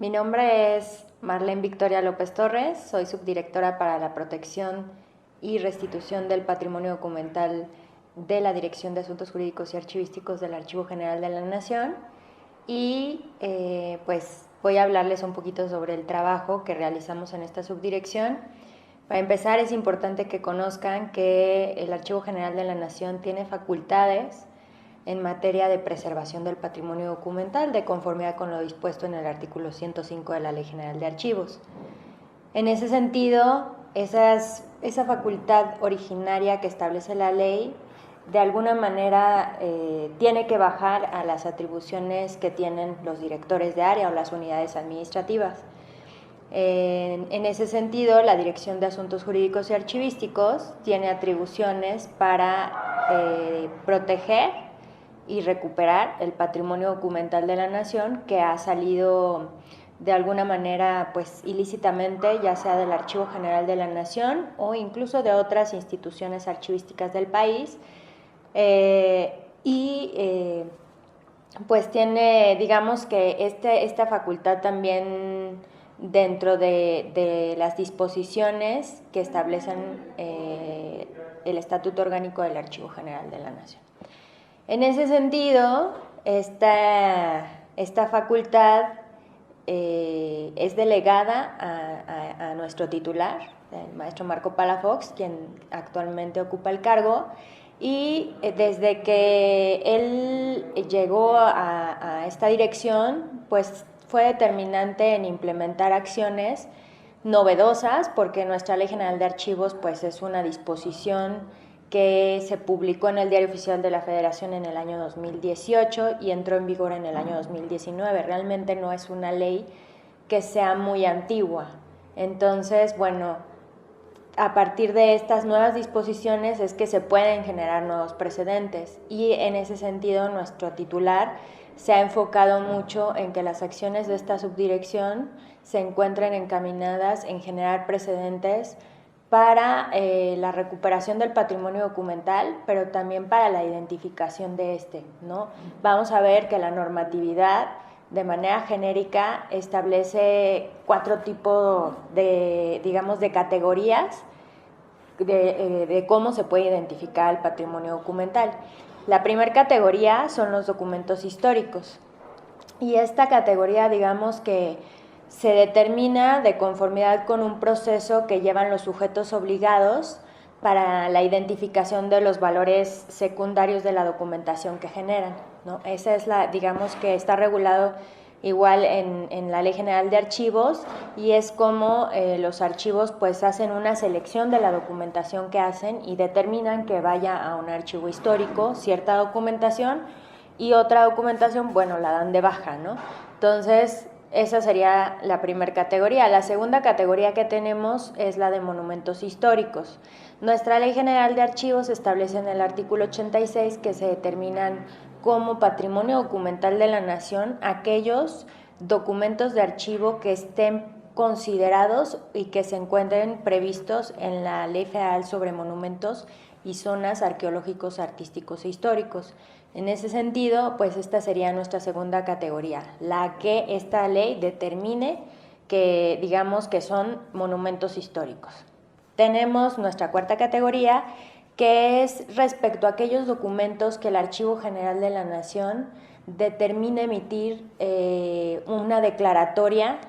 Mi nombre es Marlene Victoria López Torres, soy subdirectora para la protección y restitución del patrimonio documental de la Dirección de Asuntos Jurídicos y Archivísticos del Archivo General de la Nación y pues voy a hablarles un poquito sobre el trabajo que realizamos en esta subdirección. Para empezar, es importante que conozcan que el Archivo General de la Nación tiene facultades en materia de preservación del patrimonio documental, de conformidad con lo dispuesto en el artículo 105 de la Ley General de Archivos. En ese sentido, esa facultad originaria que establece la ley, de alguna manera tiene que bajar a las atribuciones que tienen los directores de área o las unidades administrativas. En ese sentido, la Dirección de Asuntos Jurídicos y Archivísticos tiene atribuciones para proteger y recuperar el patrimonio documental de la nación que ha salido de alguna manera pues ilícitamente, ya sea del Archivo General de la Nación o incluso de otras instituciones archivísticas del país, pues tiene, digamos que esta facultad también dentro de las disposiciones que establecen el Estatuto Orgánico del Archivo General de la Nación. En ese sentido, esta facultad es delegada a nuestro titular, el maestro Marco Palafox, quien actualmente ocupa el cargo, y desde que él llegó a esta dirección, pues fue determinante en implementar acciones novedosas, porque nuestra Ley General de Archivos pues es una disposición que se publicó en el Diario Oficial de la Federación en el año 2018 y entró en vigor en el año 2019. Realmente no es una ley que sea muy antigua. Entonces, bueno, a partir de estas nuevas disposiciones es que se pueden generar nuevos precedentes y en ese sentido nuestro titular se ha enfocado mucho en que las acciones de esta subdirección se encuentren encaminadas en generar precedentes para la recuperación del patrimonio documental, pero también para la identificación de este, ¿no? Vamos a ver que la normatividad, de manera genérica, establece 4 tipos de, digamos, de categorías de cómo se puede identificar el patrimonio documental. La primera categoría son los documentos históricos, y esta categoría, digamos que se determina de conformidad con un proceso que llevan los sujetos obligados para la identificación de los valores secundarios de la documentación que generan, ¿no? Esa es la, digamos que está regulado igual en la Ley General de Archivos, y es como los archivos pues hacen una selección de la documentación que hacen y determinan que vaya a un archivo histórico cierta documentación y otra documentación, bueno, la dan de baja, ¿no? Entonces, esa sería la primera categoría. La segunda categoría que tenemos es la de monumentos históricos. Nuestra Ley General de Archivos establece en el artículo 86 que se determinan como patrimonio documental de la nación aquellos documentos de archivo que estén considerados y que se encuentren previstos en la Ley Federal sobre Monumentos y Zonas Arqueológicos, Artísticos e Históricos. En ese sentido, pues esta sería nuestra segunda categoría, la que esta ley determine que, digamos, que son monumentos históricos. Tenemos nuestra cuarta categoría, que es respecto a aquellos documentos que el Archivo General de la Nación determine emitir una declaratoria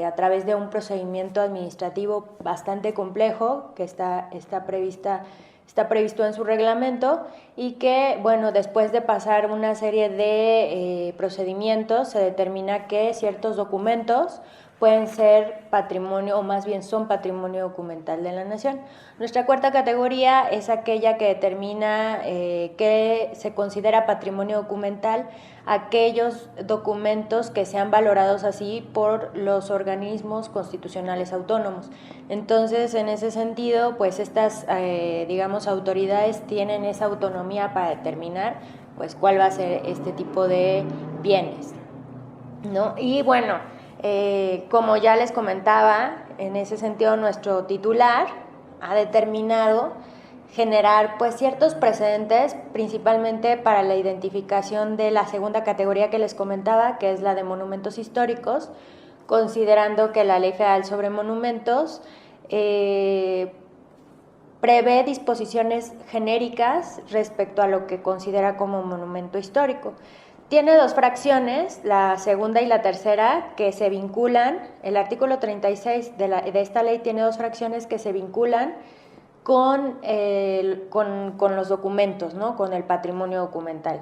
a través de un procedimiento administrativo bastante complejo que está previsto en su reglamento, y que, bueno, después de pasar una serie de procedimientos se determina que ciertos documentos pueden ser patrimonio, o más bien son patrimonio documental de la nación. Nuestra cuarta categoría es aquella que determina que se considera patrimonio documental aquellos documentos que sean valorados así por los organismos constitucionales autónomos. Entonces, en ese sentido, pues estas, digamos, autoridades tienen esa autonomía para determinar pues cuál va a ser este tipo de bienes, ¿no? Y bueno, como ya les comentaba, en ese sentido nuestro titular ha determinado generar pues ciertos precedentes, principalmente para la identificación de la segunda categoría que les comentaba, que es la de monumentos históricos, considerando que la Ley Federal sobre Monumentos prevé disposiciones genéricas respecto a lo que considera como monumento histórico. Tiene dos fracciones, la segunda y la tercera, que se vinculan. El artículo 36 de esta ley tiene dos fracciones que se vinculan con los documentos, ¿no? Con el patrimonio documental.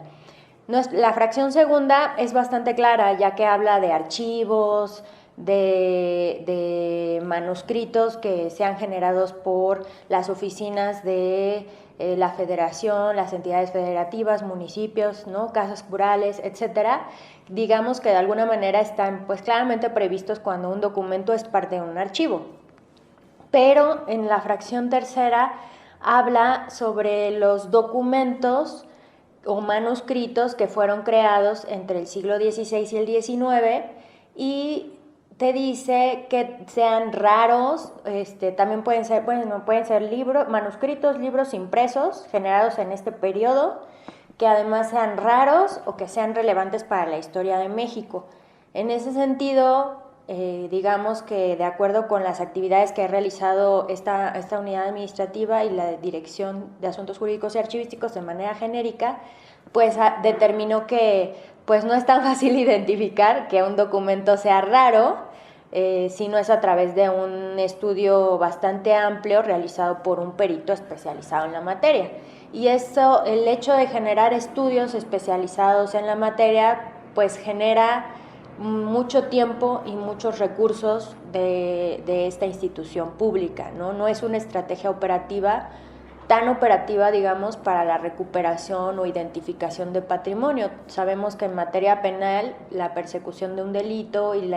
La fracción segunda es bastante clara, ya que habla de archivos, de manuscritos que sean generados por las oficinas de la federación, las entidades federativas, municipios, ¿no? Casas curales, etcétera. Digamos que de alguna manera están pues claramente previstos cuando un documento es parte de un archivo. Pero en la fracción tercera habla sobre los documentos o manuscritos que fueron creados entre el siglo XVI y el XIX, y te dice que sean raros, también pueden ser libros, manuscritos, libros impresos generados en este periodo, que además sean raros o que sean relevantes para la historia de México. En ese sentido, digamos que de acuerdo con las actividades que ha realizado esta unidad administrativa y la Dirección de Asuntos Jurídicos y Archivísticos de manera genérica, pues determinó que pues no es tan fácil identificar que un documento sea raro, si no es a través de un estudio bastante amplio realizado por un perito especializado en la materia. Y eso, el hecho de generar estudios especializados en la materia, pues genera mucho tiempo y muchos recursos de esta institución pública, ¿no? No es una estrategia operativa, tan operativa, digamos, para la recuperación o identificación de patrimonio. Sabemos que en materia penal, la persecución de un delito y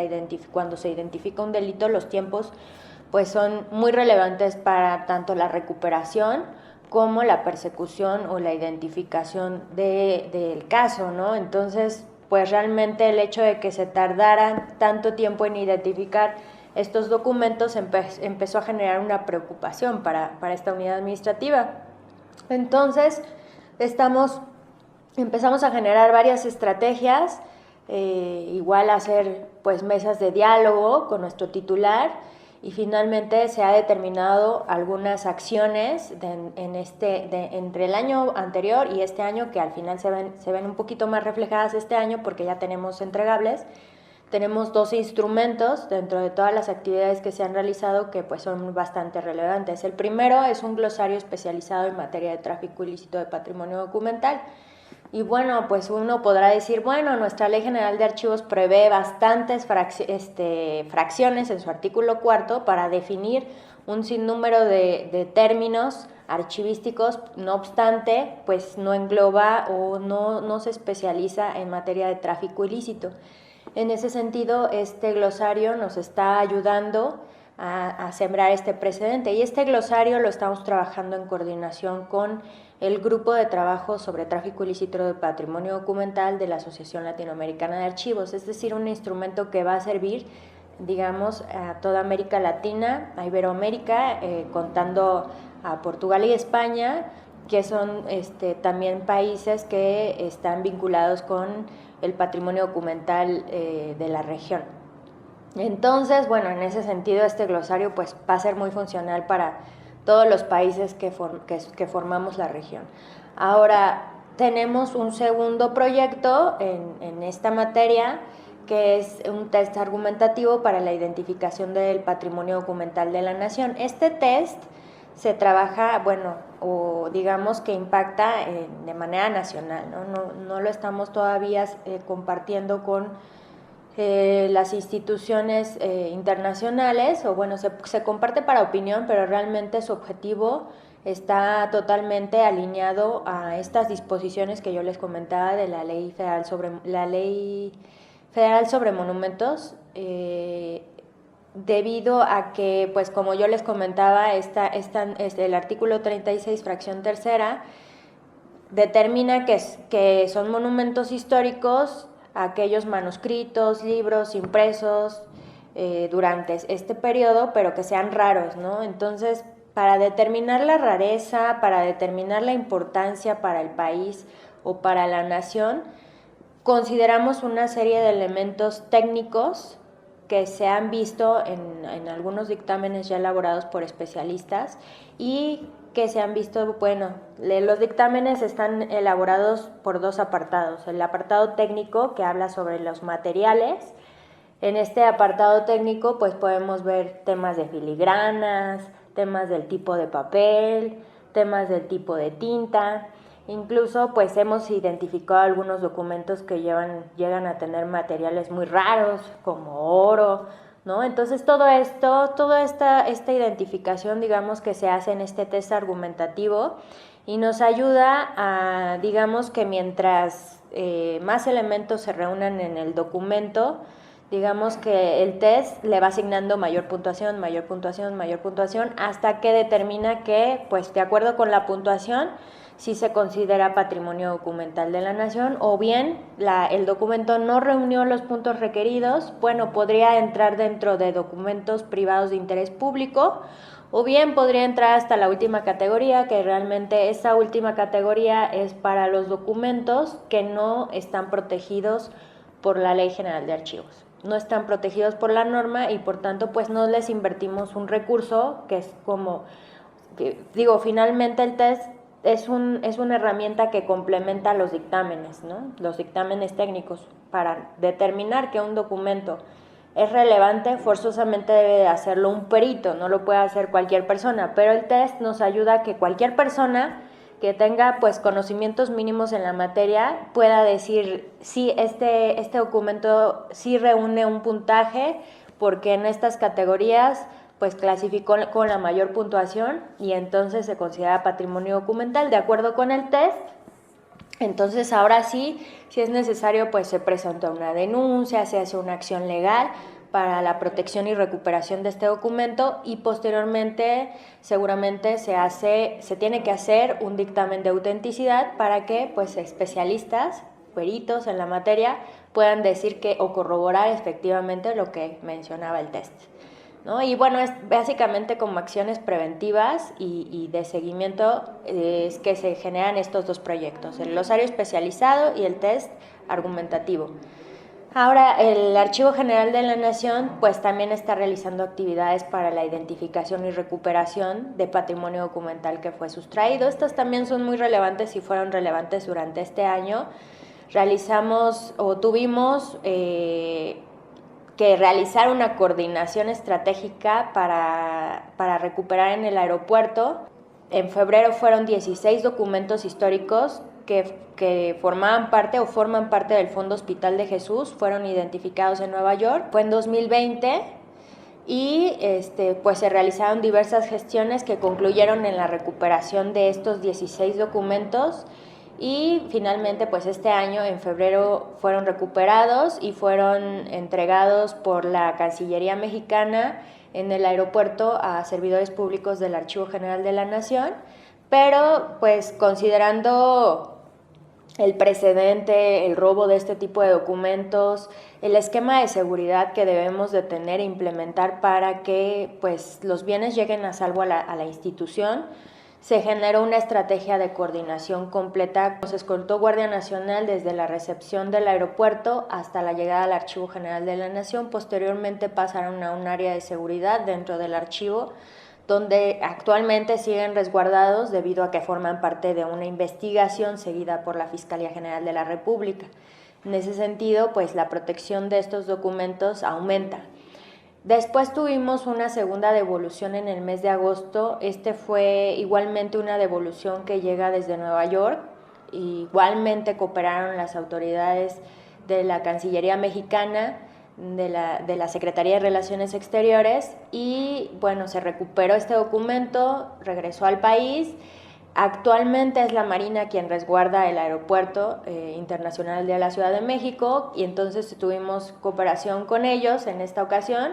cuando se identifica un delito, los tiempos pues son muy relevantes para tanto la recuperación como la persecución o la identificación del caso, ¿no? Entonces, pues realmente el hecho de que se tardara tanto tiempo en identificar estos documentos empezó a generar una preocupación para esta unidad administrativa. Entonces, empezamos a generar varias estrategias, igual hacer pues mesas de diálogo con nuestro titular, y finalmente se ha determinado algunas acciones entre el año anterior y este año, que al final se ven un poquito más reflejadas este año porque ya tenemos entregables. Tenemos 2 instrumentos dentro de todas las actividades que se han realizado que pues son bastante relevantes. El primero es un glosario especializado en materia de tráfico ilícito de patrimonio documental. Y bueno, pues uno podrá decir, bueno, nuestra Ley General de Archivos prevé bastantes fracciones en su artículo 4 para definir un sinnúmero de términos archivísticos. No obstante, pues no engloba o no se especializa en materia de tráfico ilícito. En ese sentido, este glosario nos está ayudando a sembrar este precedente, y este glosario lo estamos trabajando en coordinación con el Grupo de Trabajo sobre Tráfico Ilícito de Patrimonio Documental de la Asociación Latinoamericana de Archivos, es decir, un instrumento que va a servir, digamos, a toda América Latina, a Iberoamérica, contando a Portugal y España, que son también países que están vinculados con el patrimonio documental de la región. Entonces, bueno, en ese sentido este glosario pues va a ser muy funcional para todos los países que formamos la región. Ahora, tenemos un segundo proyecto en esta materia, que es un test argumentativo para la identificación del patrimonio documental de la nación. Este test se trabaja, bueno, o digamos que impacta de manera nacional, ¿no? No lo estamos todavía compartiendo con las instituciones internacionales, o bueno, se comparte para opinión, pero realmente su objetivo está totalmente alineado a estas disposiciones que yo les comentaba de la Ley Federal sobre Monumentos, debido a que, pues como yo les comentaba, el artículo 36, fracción tercera, determina que son monumentos históricos aquellos manuscritos, libros impresos durante este periodo, pero que sean raros, ¿no? Entonces, para determinar la rareza, para determinar la importancia para el país o para la nación, consideramos una serie de elementos técnicos que se han visto en algunos dictámenes ya elaborados por especialistas y que se han visto, bueno, los dictámenes están elaborados por dos apartados. El apartado técnico, que habla sobre los materiales. En este apartado técnico pues podemos ver temas de filigranas, temas del tipo de papel, temas del tipo de tinta. Incluso pues hemos identificado algunos documentos que llegan a tener materiales muy raros como oro, ¿no? Entonces toda esta identificación, digamos, que se hace en este test argumentativo y nos ayuda a, digamos, que mientras más elementos se reúnan en el documento, digamos que el test le va asignando mayor puntuación, hasta que determina que, pues de acuerdo con la puntuación, si se considera patrimonio documental de la nación, o bien el documento no reunió los puntos requeridos, bueno, podría entrar dentro de documentos privados de interés público, o bien podría entrar hasta la última categoría, que realmente esa última categoría es para los documentos que no están protegidos por la Ley General de Archivos. No están protegidos por la norma y por tanto pues no les invertimos un recurso que es como, digo, finalmente el test es una herramienta que complementa los dictámenes, ¿no? Los dictámenes técnicos. Para determinar que un documento es relevante, forzosamente debe de hacerlo un perito, no lo puede hacer cualquier persona, pero el test nos ayuda a que cualquier persona que tenga pues conocimientos mínimos en la materia pueda decir si este documento sí reúne un puntaje porque en estas categorías pues clasificó con la mayor puntuación y entonces se considera patrimonio documental de acuerdo con el test. Entonces ahora sí, si es necesario, pues se presenta una denuncia, se hace una acción legal para la protección y recuperación de este documento y posteriormente seguramente se tiene que hacer un dictamen de autenticidad para que pues especialistas, peritos en la materia puedan decir que o corroborar efectivamente lo que mencionaba el test, ¿no? Y bueno, es básicamente como acciones preventivas y de seguimiento es que se generan estos dos proyectos, el glosario especializado y el test argumentativo. Ahora, el Archivo General de la Nación pues también está realizando actividades para la identificación y recuperación de patrimonio documental que fue sustraído. Estas también son muy relevantes y fueron relevantes durante este año. Tuvimos que realizar una coordinación estratégica para recuperar en el aeropuerto. En febrero fueron 16 documentos históricos que forman parte del Fondo Hospital de Jesús, fueron identificados en Nueva York. Fue en 2020 y pues se realizaron diversas gestiones que concluyeron en la recuperación de estos 16 documentos y finalmente pues este año en febrero fueron recuperados y fueron entregados por la Cancillería mexicana en el aeropuerto a servidores públicos del Archivo General de la Nación, pero pues considerando el precedente, el robo de este tipo de documentos, el esquema de seguridad que debemos de tener e implementar para que pues, los bienes lleguen a salvo a la institución, se generó una estrategia de coordinación completa. Nos escoltó Guardia Nacional desde la recepción del aeropuerto hasta la llegada al Archivo General de la Nación. Posteriormente pasaron a un área de seguridad dentro del archivo, donde actualmente siguen resguardados debido a que forman parte de una investigación seguida por la Fiscalía General de la República. En ese sentido, pues la protección de estos documentos aumenta. Después tuvimos una segunda devolución en el mes de agosto. Fue igualmente una devolución que llega desde Nueva York. Igualmente cooperaron las autoridades de la Cancillería mexicana, de la Secretaría de Relaciones Exteriores y bueno, se recuperó este documento, regresó al país. Actualmente es la Marina quien resguarda el aeropuerto internacional de la Ciudad de México y entonces tuvimos cooperación con ellos en esta ocasión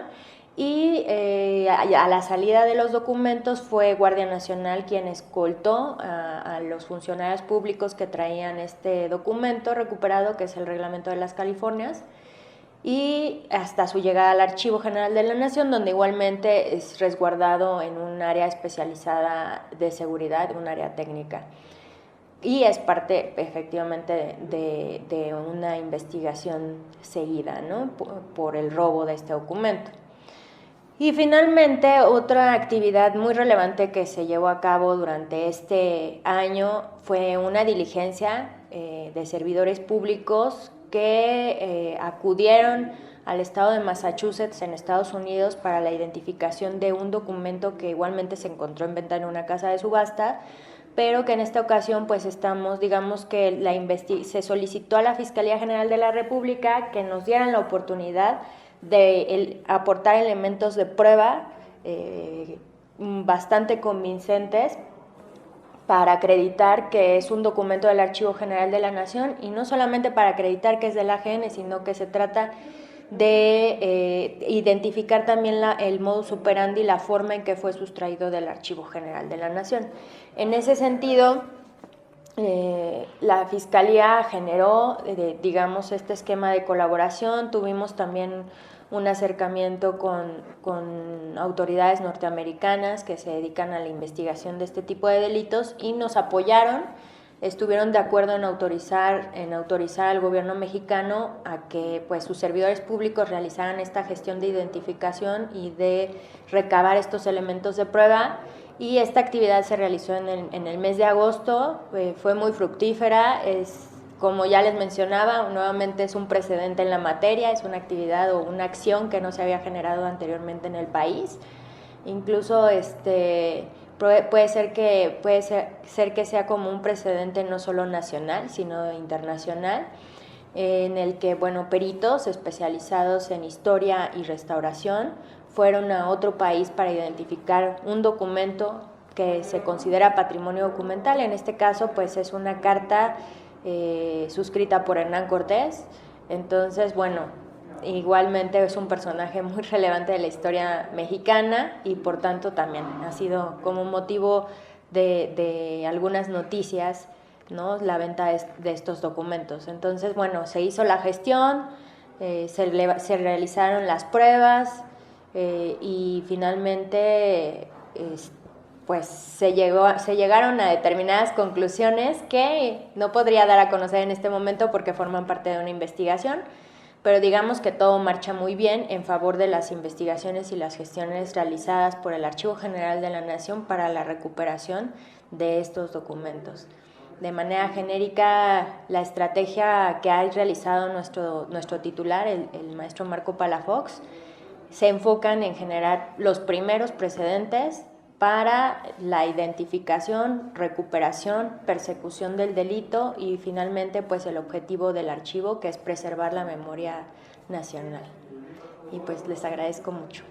y a la salida de los documentos fue Guardia Nacional quien escoltó a los funcionarios públicos que traían este documento recuperado, que es el Reglamento de las Californias, y hasta su llegada al Archivo General de la Nación, donde igualmente es resguardado en un área especializada de seguridad, un área técnica. y es parte efectivamente de una investigación seguida, ¿no? por el robo de este documento. Y finalmente, otra actividad muy relevante que se llevó a cabo durante este año fue una diligencia de servidores públicos que acudieron al estado de Massachusetts en Estados Unidos para la identificación de un documento que igualmente se encontró en venta en una casa de subasta, pero que en esta ocasión pues digamos que se solicitó a la Fiscalía General de la República que nos dieran la oportunidad de aportar elementos de prueba bastante convincentes para acreditar que es un documento del Archivo General de la Nación, y no solamente para acreditar que es del AGN, sino que se trata de identificar también el modus operandi, la forma en que fue sustraído del Archivo General de la Nación. En ese sentido, la Fiscalía generó, digamos, este esquema de colaboración. Tuvimos también un acercamiento con autoridades norteamericanas que se dedican a la investigación de este tipo de delitos y nos apoyaron, estuvieron de acuerdo en autorizar al gobierno mexicano a que pues sus servidores públicos realizaran esta gestión de identificación y de recabar estos elementos de prueba. Y esta actividad se realizó en el mes de agosto, fue muy fructífera, como ya les mencionaba, nuevamente es un precedente en la materia, es una actividad o una acción que no se había generado anteriormente en el país. Incluso puede ser que sea como un precedente no solo nacional, sino internacional, en el que, peritos especializados en historia y restauración fueron a otro país para identificar un documento que se considera patrimonio documental. En este caso, pues es una carta suscrita por Hernán Cortés. Entonces, igualmente es un personaje muy relevante de la historia mexicana y por tanto también ha sido como motivo de algunas noticias, ¿no?, la venta de estos documentos. Entonces, se hizo la gestión, se realizaron las pruebas y finalmente pues se llegaron a determinadas conclusiones que no podría dar a conocer en este momento porque forman parte de una investigación, pero digamos que todo marcha muy bien en favor de las investigaciones y las gestiones realizadas por el Archivo General de la Nación para la recuperación de estos documentos. De manera genérica, la estrategia que ha realizado nuestro titular, el maestro Marco Palafox, se enfocan en generar los primeros precedentes para la identificación, recuperación, persecución del delito y finalmente pues el objetivo del archivo, que es preservar la memoria nacional. Y pues les agradezco mucho.